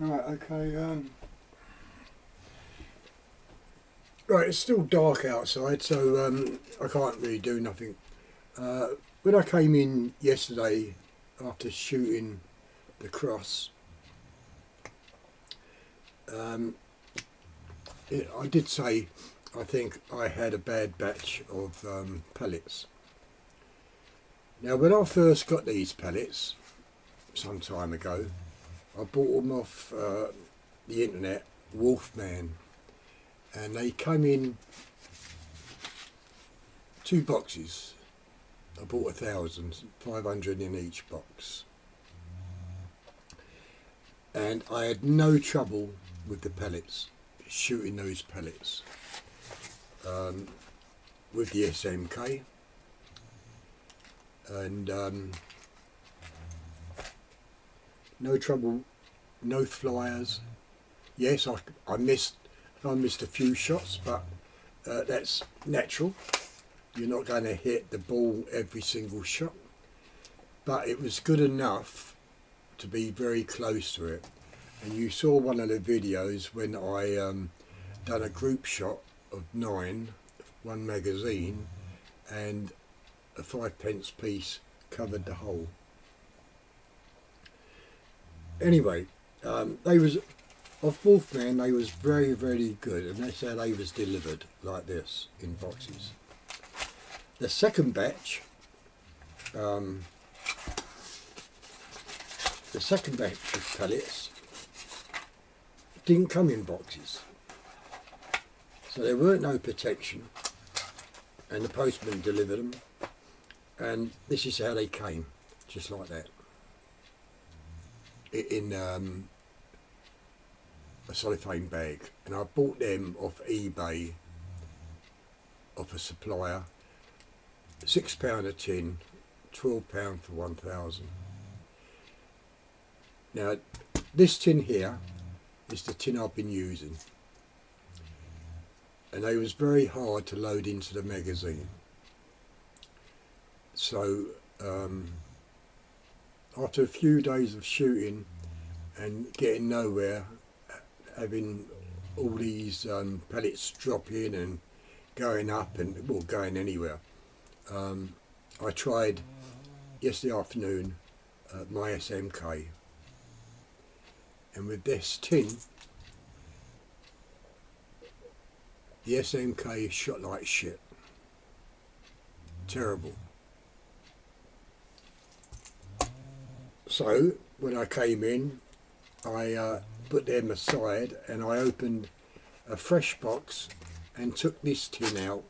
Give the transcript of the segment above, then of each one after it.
Right, okay, right, it's still dark outside, so I can't really do nothing. When I came in yesterday after shooting the cross, I did say I think I had a bad batch of pellets. Now, when I first got these pellets some time ago, I bought them off the internet, Wolfman, and they came in 2 boxes. I bought 1,500 in each box, and I had no trouble with the pellets, shooting those pellets with the SMK, and no trouble, no flyers. Yes, I missed a few shots, but that's natural. You're not going to hit the ball every single shot, but it was good enough to be very close to it. And you saw one of the videos when I done a group shot of 9, 1 magazine, and a 5p piece covered the hole. Anyway, they was off Wolfman. They was very, very good, and that's how they was delivered, like this, in boxes. The second batch, of pellets didn't come in boxes, so there weren't no protection, and the postman delivered them, and this is how they came, just like that, in a cellophane bag. And I bought them off eBay, off a supplier, £6 a tin, £12 for 1,000. Now, this tin here is the tin I've been using, and they was very hard to load into the magazine. So after a few days of shooting and getting nowhere, having all these pellets drop in and going up and, well, going anywhere, I tried yesterday afternoon my SMK, and with this tin, the SMK shot like shit. Terrible. So when I came in, I put them aside, and I opened a fresh box and took this tin out,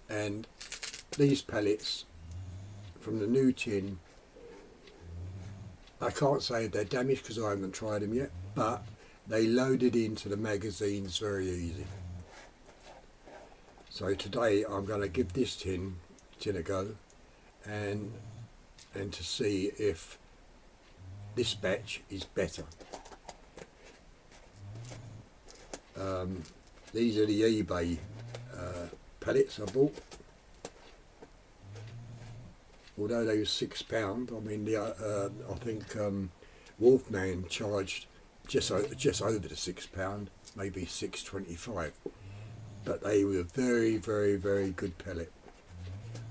and these pellets from the new tin, I can't say they're damaged because I haven't tried them yet, but they loaded into the magazines very easy. So today I'm going to give this tin a go, and to see if this batch is better. These are the eBay pellets I bought. Although they were £6, I mean, I think Wolfman charged just over the £6, maybe £6.25. But they were very, very, very good pellet.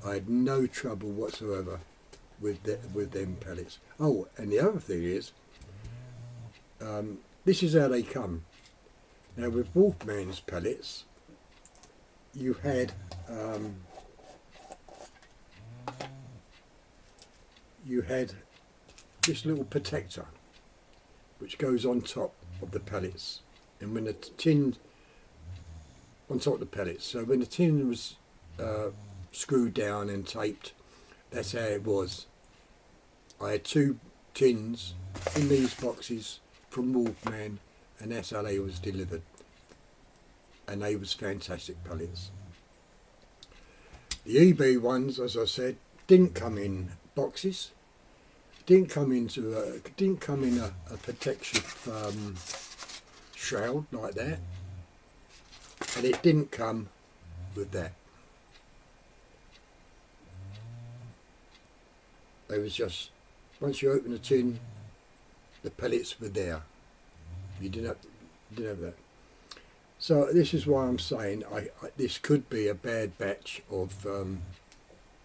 I had no trouble whatsoever with them pellets. Oh, and the other thing is, this is how they come. Now, with Wolfman's pellets, you had this little protector which goes on top of the pellets, and when the tin on top of the pellets, so when the tin was screwed down and taped, that's how it was. I had 2 tins in these boxes from Wolfman, and that's how they was delivered, and they was fantastic pellets. The eBay ones, as I said, didn't come in boxes, didn't come in a protective shroud like that, and it didn't come with that. They was just, once you open the tin, the pellets were there. You didn't have that. So this is why I'm saying this could be a bad batch of,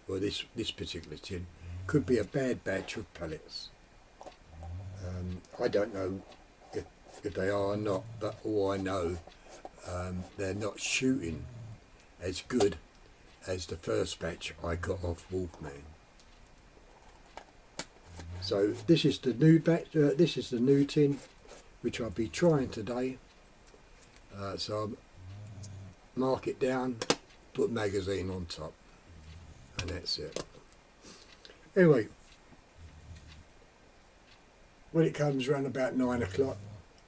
well, this particular tin could be a bad batch of pellets. I don't know if they are or not, but all I know, they're not shooting as good as the first batch I got off Wolfman. So this is the new batch. This is the new tin, which I'll be trying today. So I'll mark it down, put magazine on top, and that's it. Anyway, when it comes around about 9 o'clock,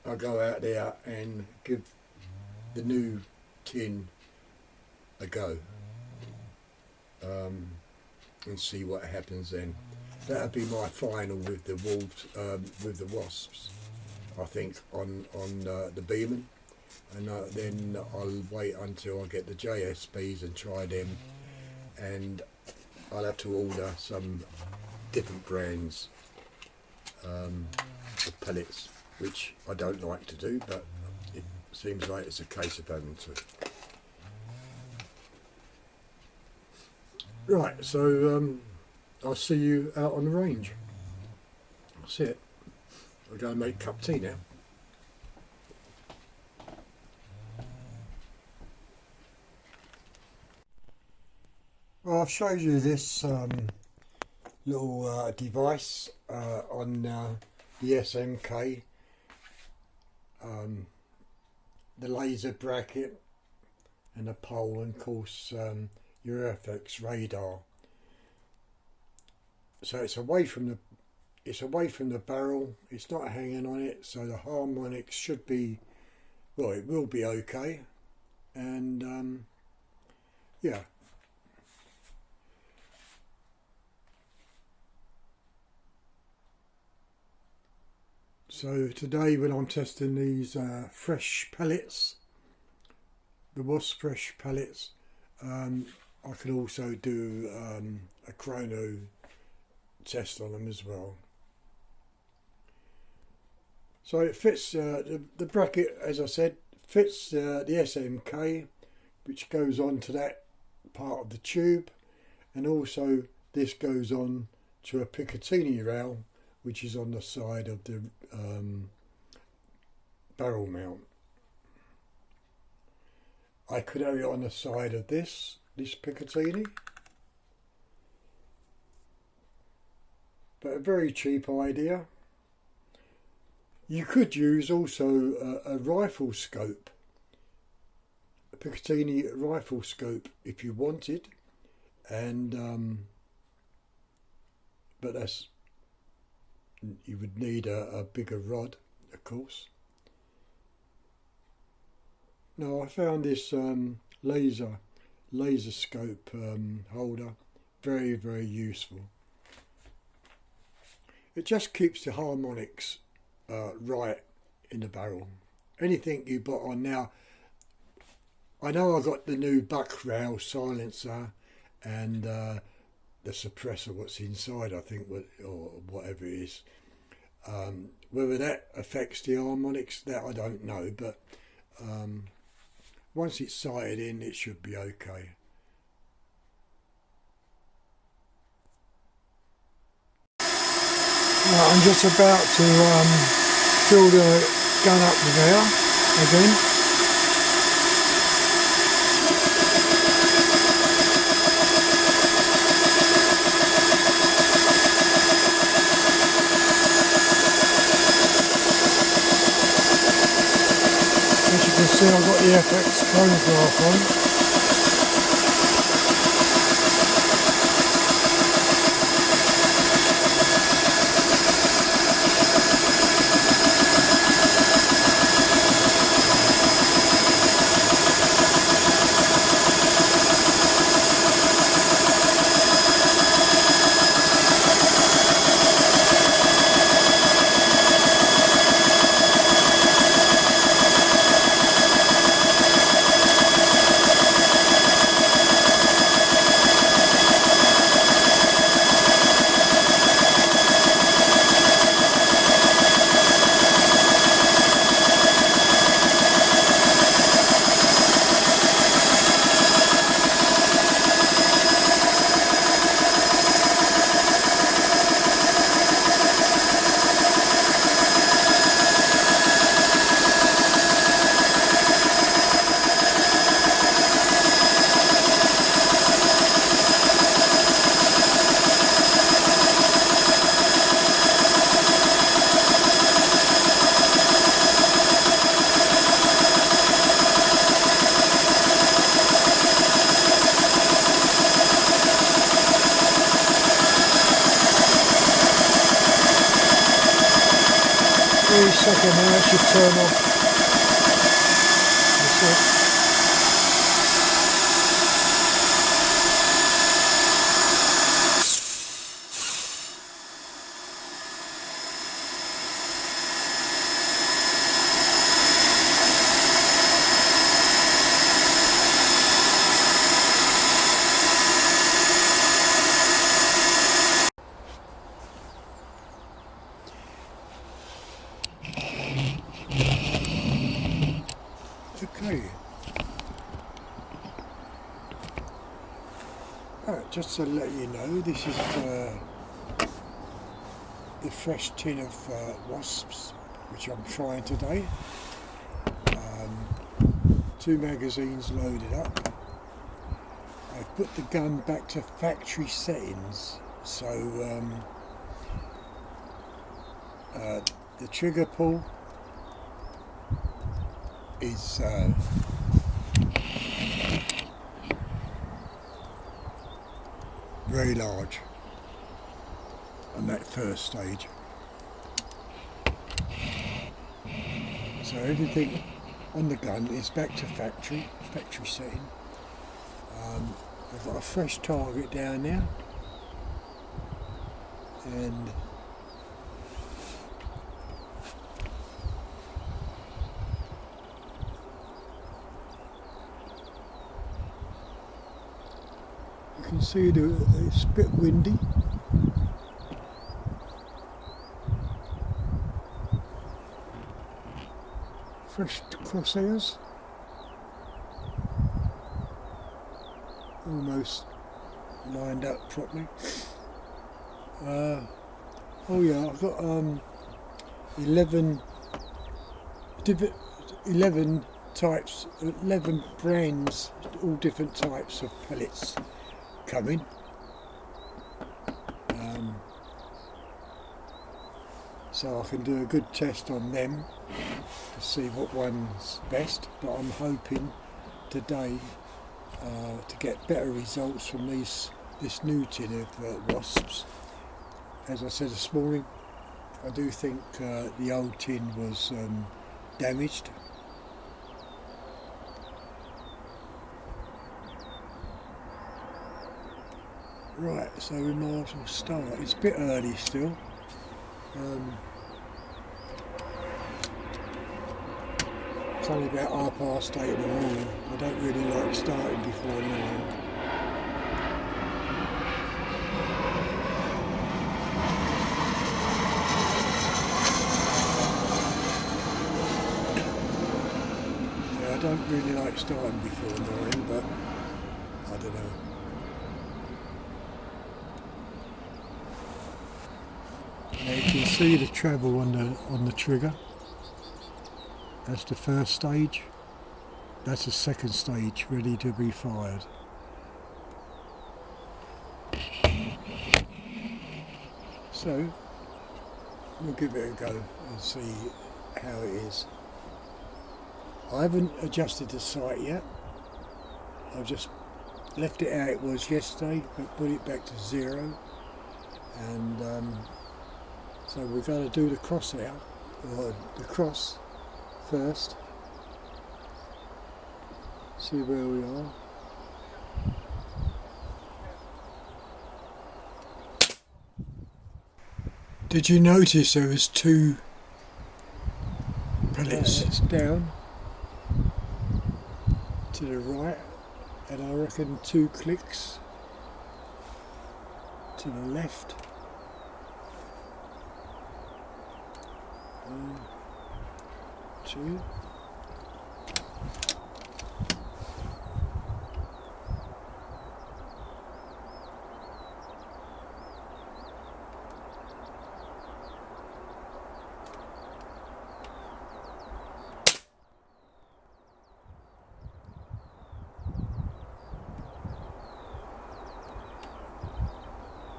I'll go out there and give the new tin a go, and see what happens then. That'll be my final with the with the wasps, I think, on the Beeman, and then I'll wait until I get the JSBs and try them, and I'll have to order some different brands of pellets, which I don't like to do, but it seems like it's a case of having to. Right, so I'll see you out on the range. That's it. I'll go and make a cup of tea now. Well, I've showed you this little device on the SMK, the laser bracket and the pole, and of course your FX radar. So it's away from the barrel. It's not hanging on it, so the harmonics should be, well, it will be okay. And yeah. So today, when I'm testing these fresh pellets, the Wasp fresh pellets, I could also do a chrono test on them as well. So it fits the bracket, as I said, fits the SMK, which goes on to that part of the tube, and also this goes on to a Picatinny rail, which is on the side of the barrel mount. I could have it on the side of this Picatinny, but a very cheap idea. You could use also a rifle scope, a Picatinny rifle scope if you wanted, and but you would need a bigger rod, of course. Now I found this laser scope holder very, very useful. It just keeps the harmonics right in the barrel. Anything you put on now, I know I got the new buck rail silencer and the suppressor, what's inside, I think, or whatever it is. Whether that affects the harmonics, that I don't know, but once it's sighted in, it should be okay. Right, I'm just about to fill the gun up with air again. As you can see, I've got the FX chronograph on. second now, it should turn off. That's it. Okay. Just to let you know, this is the fresh tin of wasps which I'm trying today. 2 magazines loaded up. I've put the gun back to factory settings, so the trigger pull is very large on that first stage. So everything on the gun is back to factory setting. I've got a fresh target down there, and you can see it's a bit windy. Fresh crosshairs. Almost lined up properly. Oh yeah, I've got 11 types, 11 brands, all different types of pellets coming. So I can do a good test on them to see what one's best, but I'm hoping today to get better results from this new tin of wasps. As I said this morning, I do think the old tin was damaged. Right, so we might as well start. It's a bit early still. It's only about 8:30 in the morning. I don't really like starting before 9. Yeah, I don't really like starting before 9, but I don't know. Now you can see the travel on the trigger. That's the first stage. That's the second stage, ready to be fired. So we'll give it a go and see how it is. I haven't adjusted the sight yet. I've just left it how it was yesterday, but put it back to 0. And so we're going to do the crosshair, or the cross first. See where we are. Did you notice there was 2 pellets down to the right, and I reckon 2 clicks to the left. 1, 2.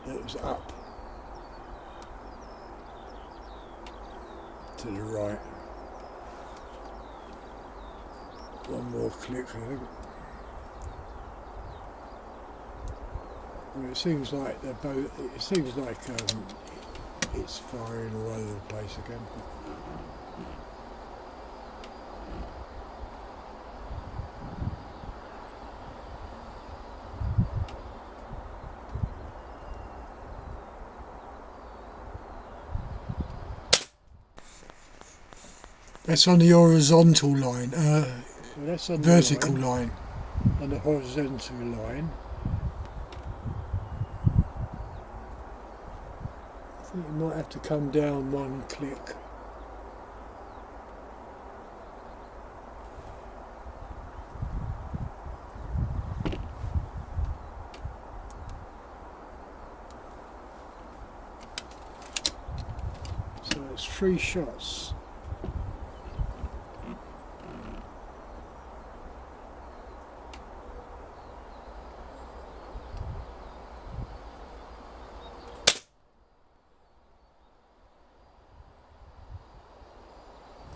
It was up to the right. 1 more click, I think. Well, it seems like they're both. It seems like it's firing all over the place again. That's on the horizontal line, Well, that's on vertical the line. on the horizontal line. I think you might have to come down one click. So it's 3 shots.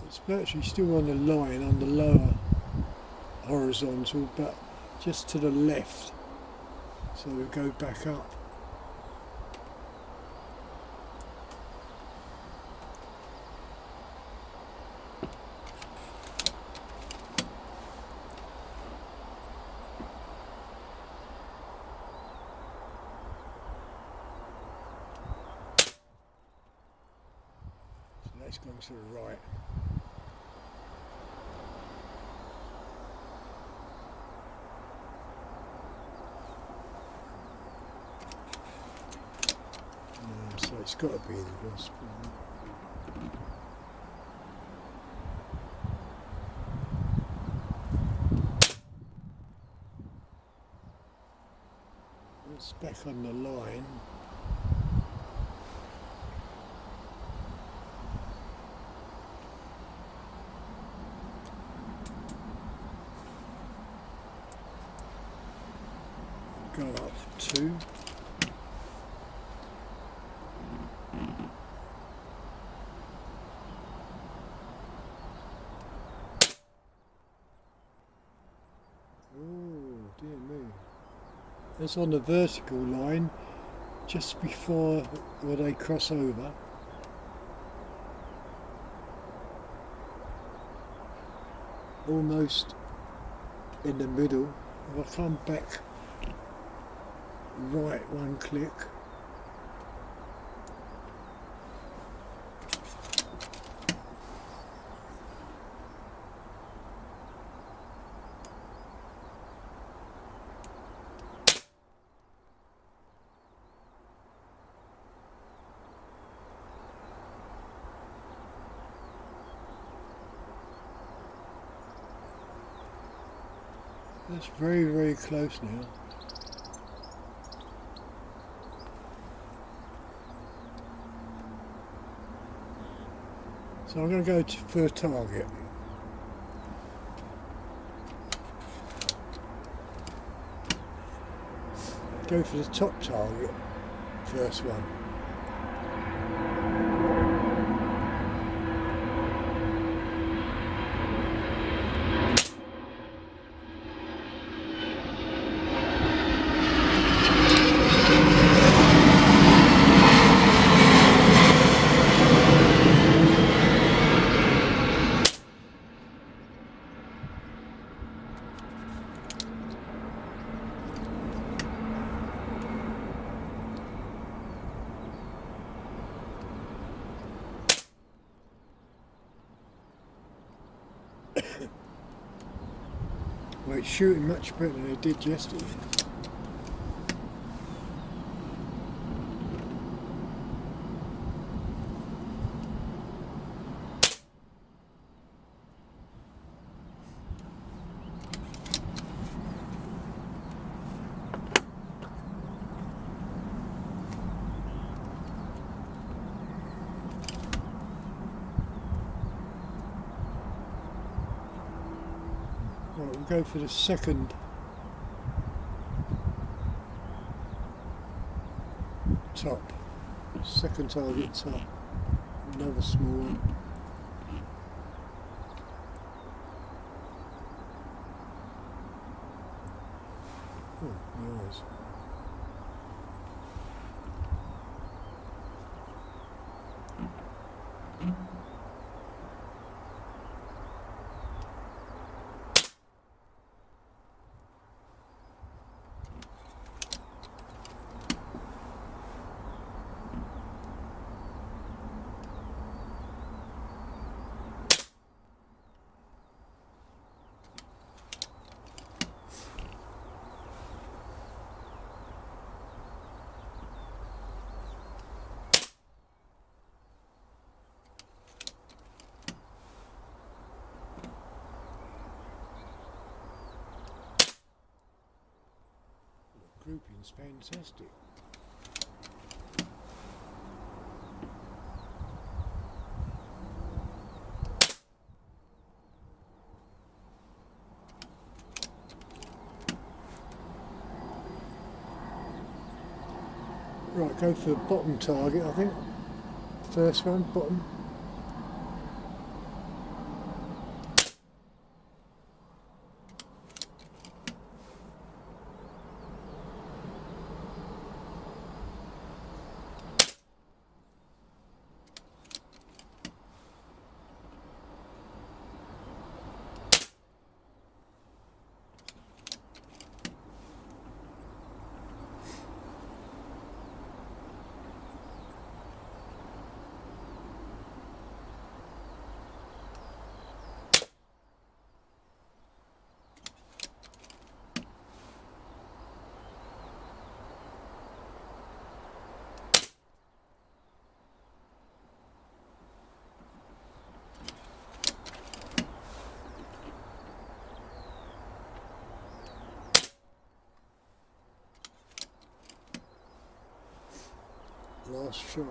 It's virtually still on the line on the lower horizontal, but just to the left. So we go back up. So that's gone to the right. So it's got to be the Wasp. It's back on the line. Go up 2. Dear me. That's on the vertical line, just before where they cross over. Almost in the middle. If I come back right one click. That's very, very close now. So I'm going to go for a target. Go for the top target, first one. Well, it's shooting much better than it did yesterday. Right, we'll go for the second top. Second target top. Another small one. Oh, nice. sounds fantastic. Right, go for the bottom target, I think. First one, bottom. Last shot.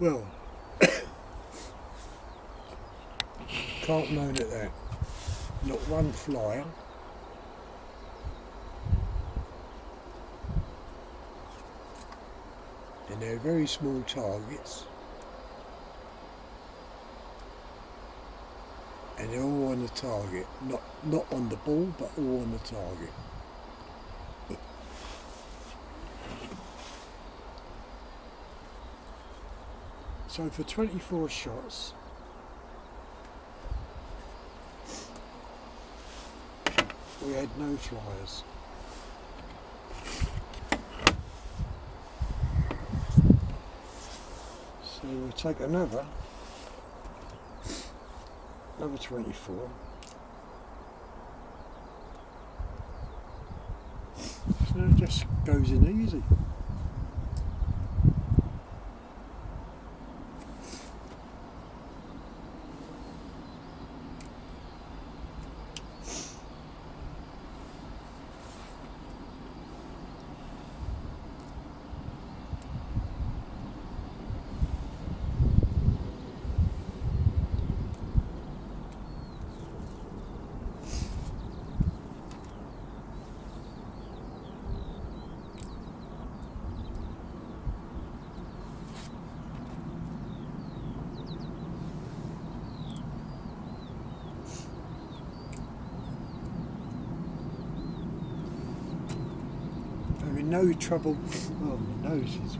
Well, can't moan at that. Not one flyer. And they're very small targets. And they're all on the target, not on the ball, but all on the target. So for 24 shots, we had no flyers. So we'll take another 24. So it just goes in easy. No trouble, oh my nose is,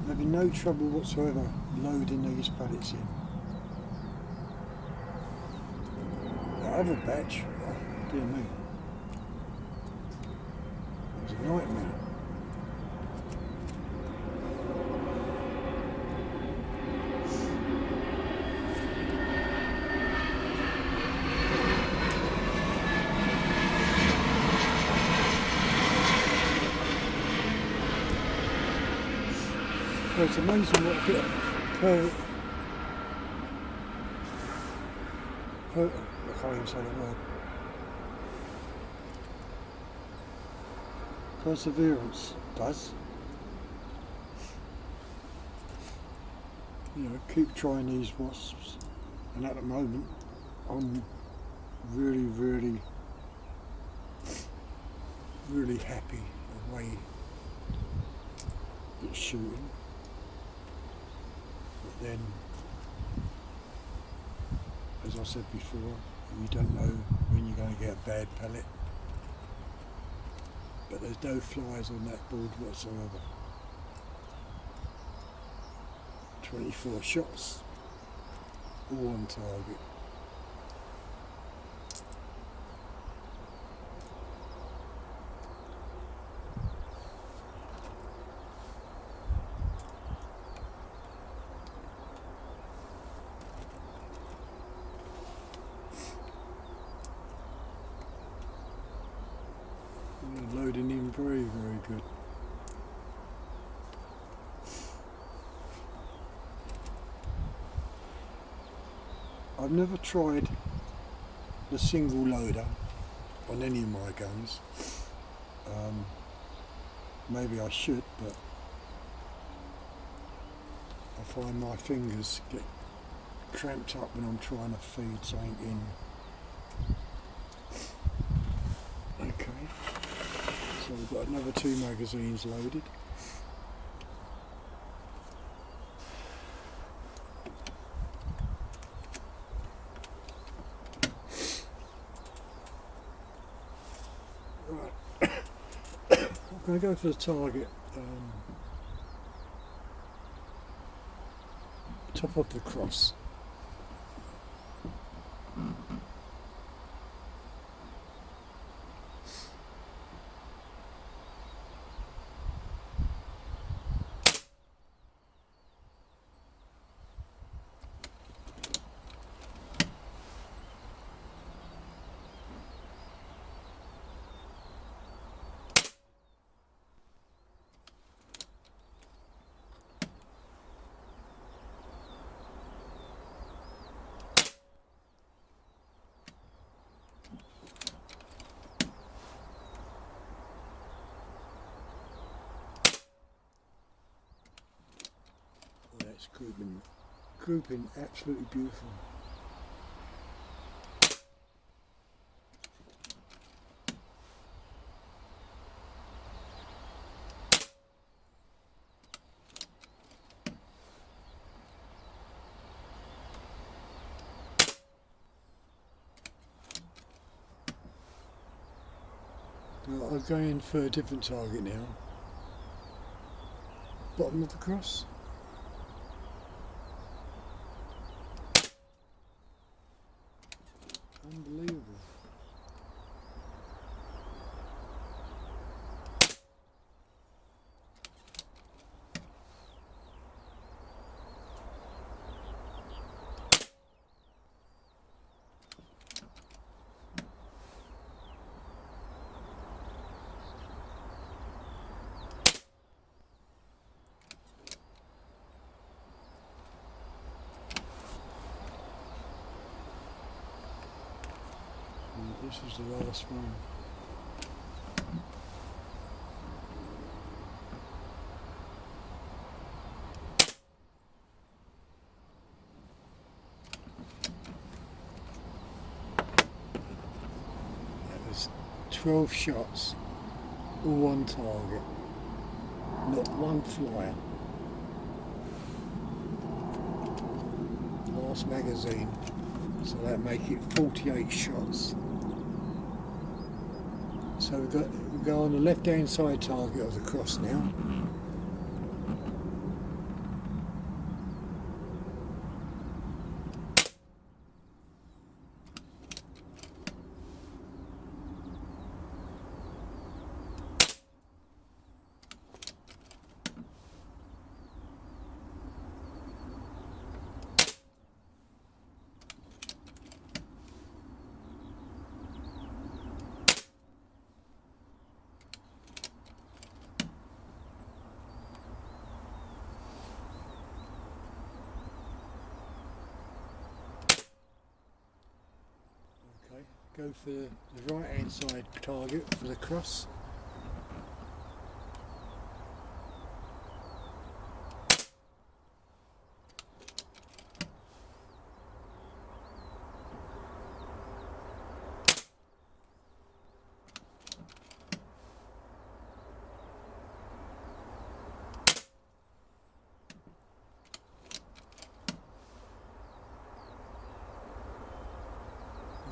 having no trouble whatsoever loading these pellets in. The other batch, oh dear me, it was a nightmare. Well, it's amazing what a bit of I can't even say the word. Perseverance does. You know, keep trying these wasps, and at the moment I'm really happy the way it's shooting. But then, as I said before, you don't know when you're going to get a bad pellet. But there's no flies on that board whatsoever. 24 shots, all on target. Loading in very good. I've never tried the single loader on any of my guns. Maybe I should, but I find my fingers get cramped up when I'm trying to feed something in. Okay, so we've got another 2 magazines loaded. Right, I'm going to go for the target, top of the cross. That's grouping absolutely beautiful. I'll go in for a different target now. Bottom of the cross. Unbelievable. This is the last one. That was 12 shots, all one target, not one flyer. Last magazine, so that make it 48 shots. So we go on the left hand side target of the cross now. Go for the right hand side target for the cross.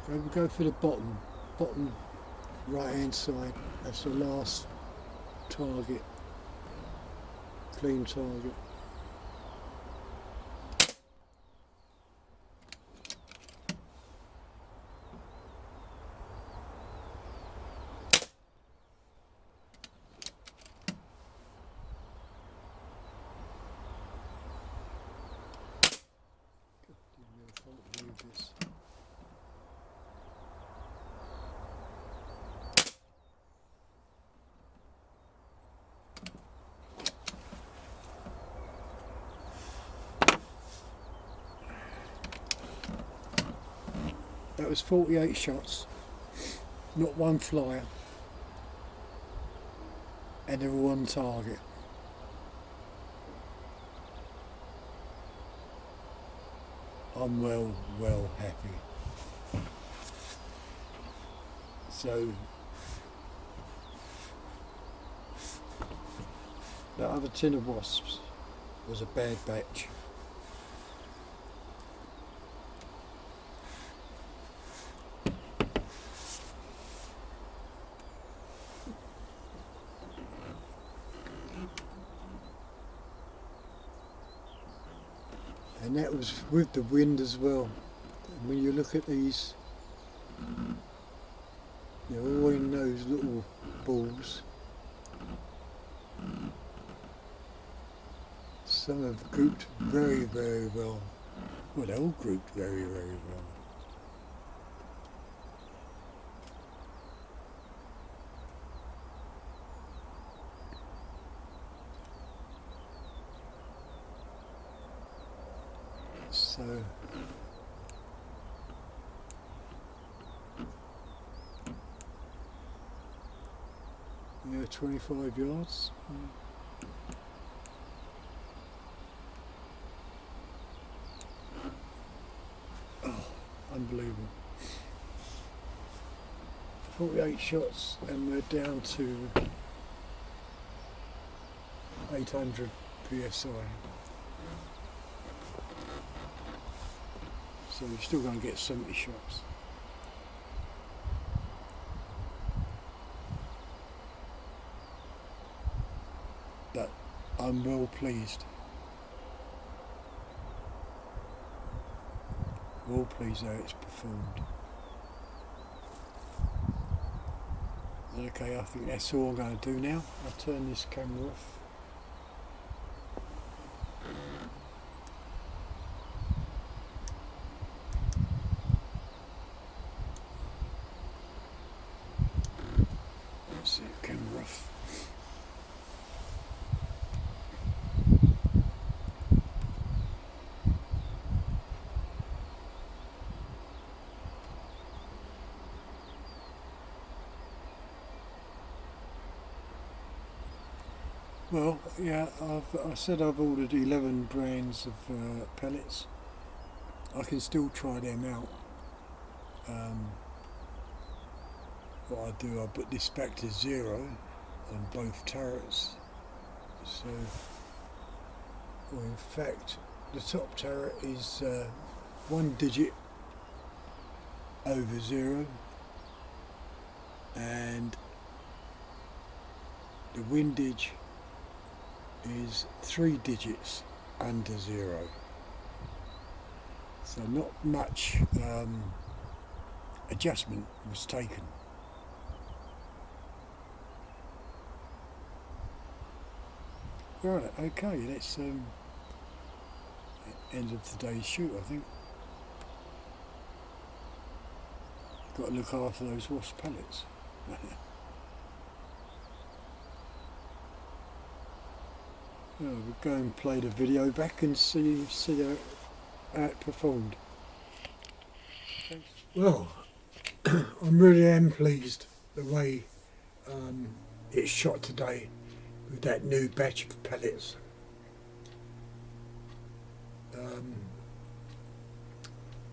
We go for the bottom right hand side. That's the last target, clean target. I can't believe this. That was 48 shots, not one flyer, and they're all on target. I'm well happy. So that other tin of wasps was a bad batch. And that was with the wind as well. And when you look at these, they're all in those little balls. Some have grouped very well. Well, they all grouped very well. So yeah, 25 yards. Oh, unbelievable. 48 shots and we're down to 800 psi. So we're still going to get 70 shots. But I'm well pleased. Well pleased how it's performed. Okay, I think that's all I'm going to do now. I'll turn this camera off. That's it, camera off. Well, yeah, I said I've ordered 11 brands of pellets. I can still try them out. What I do, I put this back to 0 on both turrets. So, well, in fact, the top turret is 1 digit over 0, and the windage is 3 digits under 0. So not much adjustment was taken. Right, okay, that's end of today's shoot, I think. Got to look after those wasp pellets. Well, we'll go and play the video back and see how it performed. Thanks. Well, I really am pleased the way it's shot today with that new batch of pellets.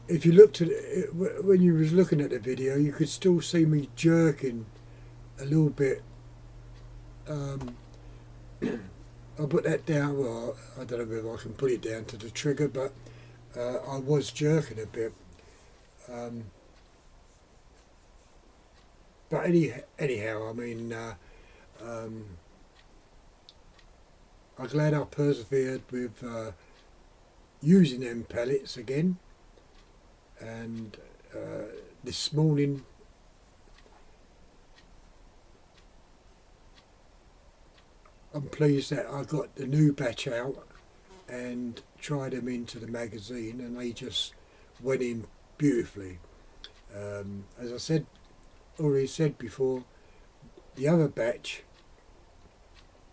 If you looked at it, when you was looking at the video, you could still see me jerking a little bit. I'll put that down, well, I don't know whether I can put it down to the trigger, but I was jerking a bit. But anyhow, I mean, I'm glad I persevered with using them pellets again. And this morning, I'm pleased that I got the new batch out and tried them into the magazine, and they just went in beautifully. As I already said before, the other batch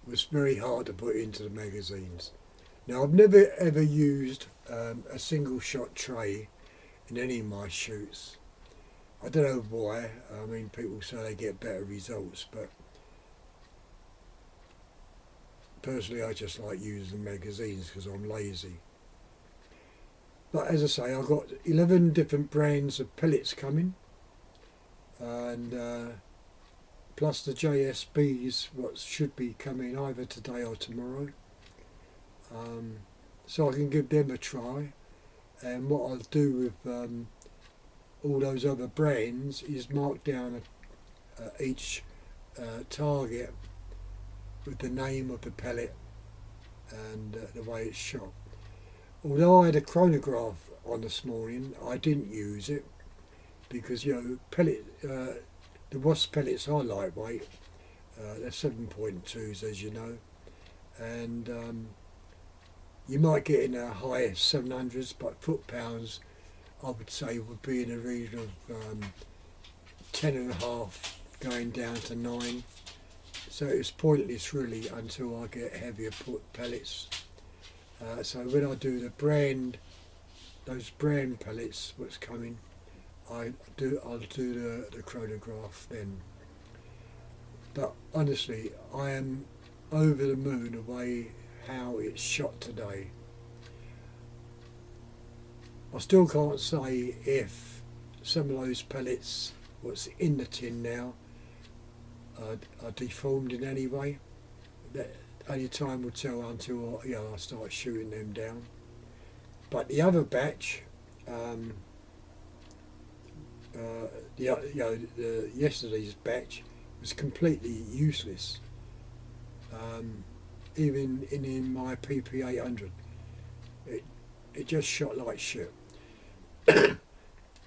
was very hard to put into the magazines. Now, I've never ever used a single shot tray in any of my shoots, I don't know why. I mean, people say they get better results, but personally I just like using magazines because I'm lazy. But as I say, I've got 11 different brands of pellets coming, and plus the JSBs, what should be coming either today or tomorrow. So I can give them a try. And what I'll do with all those other brands is mark down each target with the name of the pellet and the way it's shot. Although I had a chronograph on this morning, I didn't use it because, you know, the Wasp Pellets are lightweight. They're 7.2s, as you know, and you might get in the high 700s, but foot-pounds I would say would be in the region of 10.5 going down to 9. So it's pointless really until I get heavier pellets. So when I do those brand pellets, what's coming, I'll do the chronograph then. But honestly, I am over the moon the way how it's shot today. I still can't say if some of those pellets, what's in the tin now, are deformed in any way. That only time will tell until I start shooting them down. But the other batch, yesterday's batch was completely useless. Even in my PP800, it just shot like shit.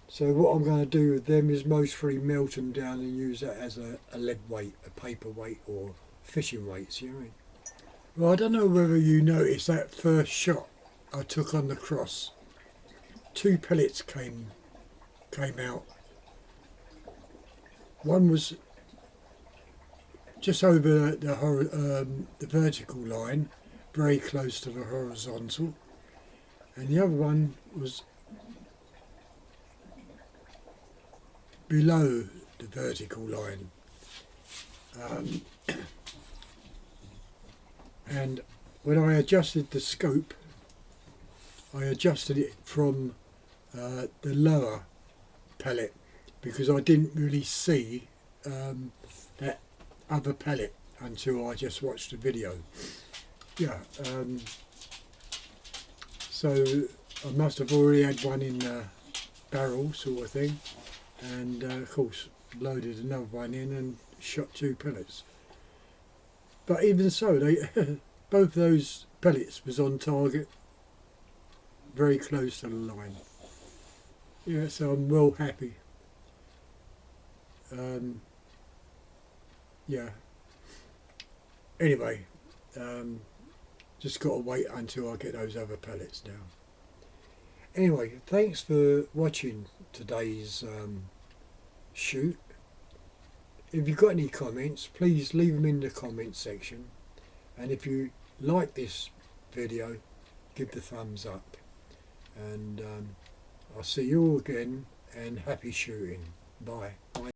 So what I'm going to do with them is mostly melt them down and use that as a lead weight, a paper weight, or fishing weights, you know what I mean? Well, I don't know whether you noticed that first shot I took on the cross. 2 pellets came out. One was just over the vertical line, very close to the horizontal, and the other one was below the vertical line. And when I adjusted the scope, I adjusted it from the lower pellet because I didn't really see that other pellet until I just watched the video. Yeah, so I must have already had one in the barrel sort of thing, and of course loaded another one in and shot 2 pellets. But even so, both those pellets was on target, very close to the line. Yeah, so I'm well happy. Yeah. Anyway, just got to wait until I get those other pellets down. Anyway, thanks for watching today's shoot. If you've got any comments, please leave them in the comment section. And if you like this video, give the thumbs up. And I'll see you all again, and happy shooting. Bye. Bye.